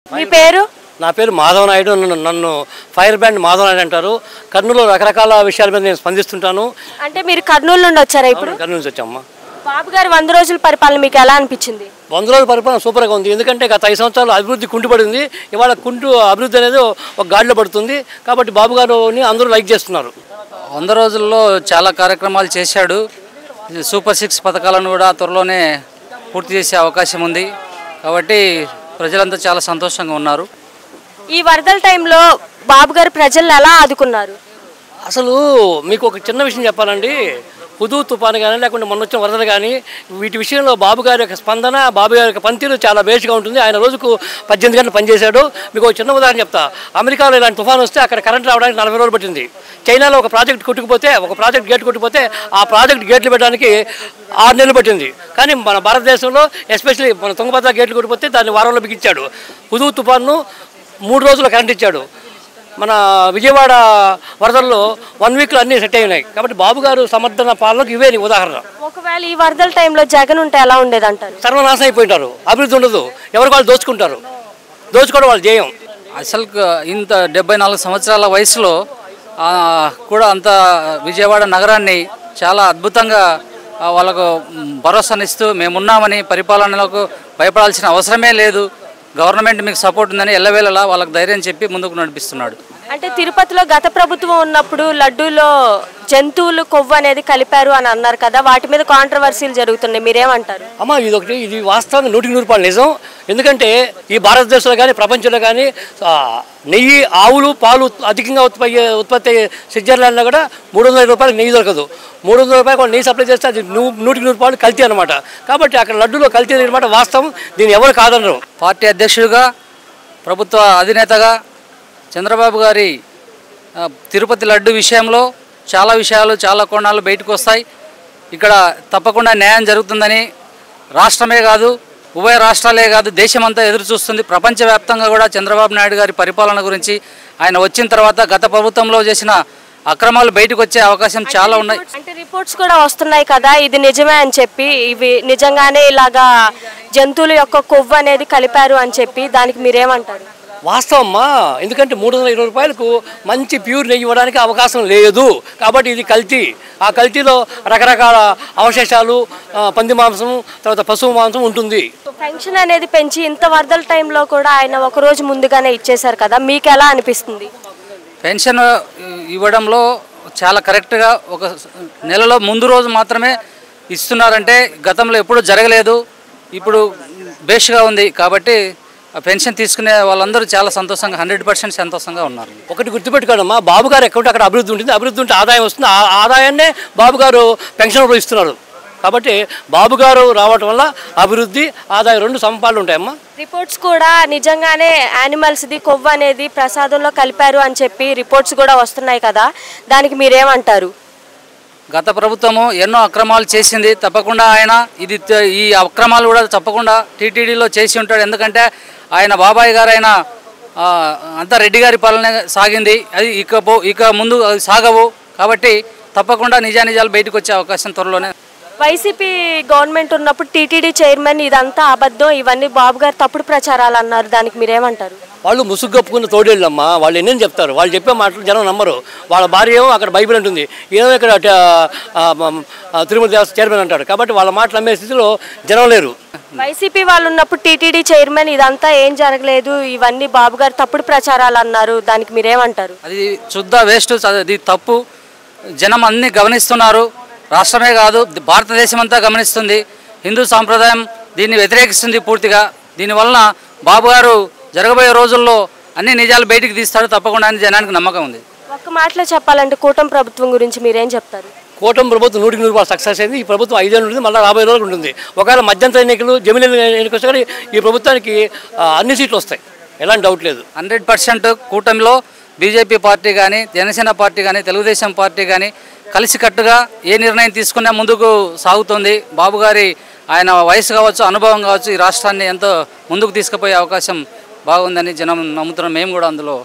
మీ పేరు? నా పేరు మాధవ నాయుడు. నన్ను ఫైర్ బ్రాండ్ మాధవ నాయుడు అంటారు. కర్నూలులో రకరకాల విషయాల మీద నేను స్పందిస్తుంటాను. అంటే మీరు కర్నూలు నుండి వచ్చారా? ఇప్పుడు కర్నూలు నుంచి వచ్చామ్మా. బాబు గారు 100 రోజుల పరిపాలన మీకు ఎలా అనిపించింది? 100 రోజుల పరిపాలన సూపర్గా ఉంది. ఎందుకంటే గత 5 సంవత్సరాలు అభివృద్ధి కుంటుపడింది. ఇవాళ అభివృద్ధి అనేది ఒక గాడిలో పడుతుంది. కాబట్టి బాబు గారిని అందరూ లైక్ చేస్తున్నారు. 100 రోజుల్లో చాలా కార్యక్రమాలు చేశాడు. సూపర్ 6 పథకాలను కూడా త్వరలోనే పూర్తి చేసే అవకాశం ఉంది. కాబట్టి ప్రజలంతా చాలా సంతోషంగా ఉన్నారు. ఈ వరదల టైంలో బాబు గారు ప్రజలను ఎలా ఆదుకున్నారు? అసలు మీకు ఒక చిన్న విషయం చెప్పాలండి. హుదూ తుఫాను కానీ లేకుంటే మొన్న వచ్చిన వరదలు కానీ వీటి విషయంలో బాబు గారి యొక్క స్పందన, బాబు గారి యొక్క పనితీరు చాలా బేస్గా ఉంటుంది. ఆయన రోజుకు 18 గంటలు పనిచేశాడు. మీకు ఒక చిన్న ఉదాహరణ చెప్తా. అమెరికాలో ఇలాంటి తుఫాను వస్తే అక్కడ కరెంట్ రావడానికి 40 రోజులు పట్టింది. చైనాలో ఒక ప్రాజెక్ట్ గేట్ కొట్టుకుపోతే ఆ ప్రాజెక్ట్ గేట్లు పెట్టడానికి 6 నెలలు పట్టింది. కానీ మన భారతదేశంలో ఎస్పెషల్లీ మన తుంగభద్ర గేట్లు కొట్టుకుపోతే దాన్ని వారంలో బిగించాడు. హుదూ తుఫాను 3 రోజులు కరెంట్ ఇచ్చాడు. మన విజయవాడ వరదల్లో 1 వీక్లో అన్నీ సెట్ అయినాయి. కాబట్టి బాబు గారు సమర్థన పాలనకు ఇవే ఉదాహరణ. ఒకవేళ ఈ వరదల టైంలో జగన్ ఉంటే ఎలా ఉండేది అంటారు? సర్వనాశనం అయిపోయింటారు. అభివృద్ధి ఉండదు. ఎవరికి వాళ్ళు దోచుకుంటారు. దోచుకోవడం వాళ్ళు జయం. అసలు ఇంత 74 సంవత్సరాల వయసులో కూడా అంత విజయవాడ నగరాన్ని చాలా అద్భుతంగా వాళ్ళకు భరోసానిస్తూ మేమున్నామని, పరిపాలనలకు భయపడాల్సిన అవసరమే లేదు, గవర్నమెంట్ మీకు సపోర్ట్ ఉందని ఎల్లవేళలా వాళ్ళకి ధైర్యం చెప్పి ముందుకు నడిపిస్తున్నాడు. అంటే తిరుపతిలో గత ప్రభుత్వం ఉన్నప్పుడు లడ్డూలో జంతువులు కొవ్వు అనేది కలిపారు అని అన్నారు కదా, వాటి మీద కాంట్రవర్సీలు జరుగుతున్నాయి, మీరేమంటారు? అమ్మ ఇది వాస్తవంగా 100% నిజం. ఎందుకంటే ఈ భారతదేశంలో కానీ ప్రపంచంలో కానీ నెయ్యి, ఆవులు, పాలు అధికంగా ఉత్పత్తి అయ్యే స్విట్జర్లాండ్లో కూడా 350 రూపాయలకు నెయ్యి దొరకదు. 300 రూపాయలు నెయ్యి సప్లై చేస్తే అది 100% కల్తీ అనమాట. కాబట్టి అక్కడ లడ్డూలో కల్తీ అనమాట వాస్తవం. దీన్ని ఎవరు కాదనరు. పార్టీ అధ్యక్షుడిగా, ప్రభుత్వ అధినేతగా చంద్రబాబు గారి తిరుపతి లడ్డు విషయంలో చాలా కోణాలు బయటకు వస్తాయి. ఇక్కడ తప్పకుండా న్యాయం జరుగుతుందని రాష్ట్రమే కాదు, ఉభయ రాష్ట్రాలే కాదు, దేశమంతా ఎదురు చూస్తుంది. ప్రపంచవ్యాప్తంగా కూడా చంద్రబాబు నాయుడు గారి పరిపాలన గురించి, ఆయన వచ్చిన తర్వాత గత ప్రభుత్వంలో చేసిన అక్రమాలు బయటకు వచ్చే అవకాశం చాలా ఉన్నాయి. అంటే రిపోర్ట్స్ కూడా వస్తున్నాయి కదా, ఇది నిజమే అని చెప్పి, ఇవి నిజంగానే ఇలాగా జంతువుల యొక్క కొవ్వు అనేది కలిపారు అని చెప్పి, దానికి మీరేమంటారు? వాస్తవమ్మా. ఎందుకంటే 320 రూపాయలకు మంచి ప్యూర్ నెయ్యి ఇవ్వడానికి అవకాశం లేదు. కాబట్టి ఇది కల్తీ. ఆ కల్తీలో రకరకాల అవశేషాలు, పంది మాంసం, తర్వాత పశువు మాంసం ఉంటుంది. పెన్షన్ అనేది పెంచి ఇంత వరదల టైంలో కూడా ఆయన ఒకరోజు ముందుగానే ఇచ్చేశారు కదా, మీకు ఎలా అనిపిస్తుంది? పెన్షన్ ఇవ్వడంలో చాలా కరెక్ట్గా ఒక నెలలో ముందు రోజు మాత్రమే ఇస్తున్నారంటే గతంలో ఎప్పుడూ జరగలేదు. ఇప్పుడు బేస్గా ఉంది. కాబట్టి పెన్షన్ తీసుకునే వాళ్ళందరూ చాలా సంతోషంగా 100% సంతోషంగా ఉన్నారు. ఒకటి గుర్తుపెట్టుకోవడమ్మా, బాబు గారు అకౌంట్ అక్కడ అభివృద్ధి ఉంటుంది. అభివృద్ధి ఉంటే ఆదాయం వస్తుంది. ఆ ఆదాయాన్నే బాబు గారు పెన్షన్ రూపంలో ఇస్తున్నారు. కాబట్టి బాబు గారు రావటం వల్ల అభివృద్ధి, ఆదాయం 2 సమపాలు ఉంటాయమ్మా. రిపోర్ట్స్ కూడా నిజంగానే యానిమల్స్ది కొవ్వు అనేది ప్రసాదంలో కలిపారు అని చెప్పి రిపోర్ట్స్ కూడా వస్తున్నాయి కదా, దానికి మీరేమంటారు? గత ప్రభుత్వము ఎన్నో అక్రమాలు చేసింది. తప్పకుండా ఆయన ఈ అక్రమాలు కూడా తప్పకుండా టీటీడీలో చేసి ఉంటాడు. ఎందుకంటే ఆయన బాబాయ్ గారు అయిన అంతా రెడ్డి గారి పాలన సాగింది. అది ఇక ముందు అది సాగవు. కాబట్టి తప్పకుండా నిజానిజాలు బయటకు వచ్చే అవకాశం త్వరలోనే. వైసీపీ గవర్నమెంట్ ఉన్నప్పుడు టీటీడీ చైర్మన్ ఇదంతా అబద్ధం, ఇవన్నీ బాబు గారు తప్పుడు ప్రచారాలు అన్నారు, దానికి మీరేమంటారు? వాళ్ళు ముసుగొప్పుకున్న తోడేళ్ళమ్మా. వాళ్ళు ఎన్నేం చెప్తారు. వాళ్ళు చెప్పే మాటలు జనం నమ్మరు. వాళ్ళ భార్య ఏమో అక్కడ బైబిల్ అంటుంది, ఏమో ఇక్కడ తిరుమల దేవస్థానం చైర్మన్ అంటాడు. కాబట్టి వాళ్ళ మాటలు నమ్మే స్థితిలో జనం లేరు. వైసీపీ వాళ్ళు ఉన్నప్పుడు టీటీడీ చైర్మన్ ఇదంతా ఏం జరగలేదు, ఇవన్నీ బాబు గారు తప్పుడు ప్రచారాలు అన్నారు, దానికి మీరేమంటారు? అది శుద్ధ వేస్ట్, అది తప్పు. జనం అన్నీ గమనిస్తున్నారు. రాష్ట్రమే కాదు, భారతదేశం అంతా గమనిస్తుంది. హిందూ సాంప్రదాయం దీన్ని వ్యతిరేకిస్తుంది పూర్తిగా. దీనివలన బాబు గారు జరగబోయే రోజుల్లో అన్ని నిజాలు బయటికి తీస్తాడు తప్పకుండా అని జనానికి నమ్మకం ఉంది. ఒక్క మాటలో చెప్పాలంటే కూటమి ప్రభుత్వం గురించి మీరేం చెప్తారు? కూటమి ప్రభుత్వం 100% సక్సెస్ అయింది. ఈ ప్రభుత్వం 5 ఏళ్ళు ఉంటుంది, మళ్ళీ రాబోయే రోజులు ఉంటుంది. ఒకవేళ మధ్యంతర ఎన్నికలు, జమిలీ ఎన్నికలు వస్తే కానీ ఈ ప్రభుత్వానికి అన్ని సీట్లు వస్తాయి, ఎలాంటి డౌట్ లేదు. 100% కూటమిలో బీజేపీ పార్టీ కానీ, జనసేన పార్టీ కానీ, తెలుగుదేశం పార్టీ కానీ కలిసికట్టుగా ఏ నిర్ణయం తీసుకున్నా ముందుకు సాగుతుంది. బాబు గారి ఆయన వయసు కావచ్చు, అనుభవం కావచ్చు, ఈ రాష్ట్రాన్ని ఎంతో ముందుకు తీసుకుపోయే అవకాశం బాగుందని జనం నమ్ముతున్నాం. మేము కూడా అందులో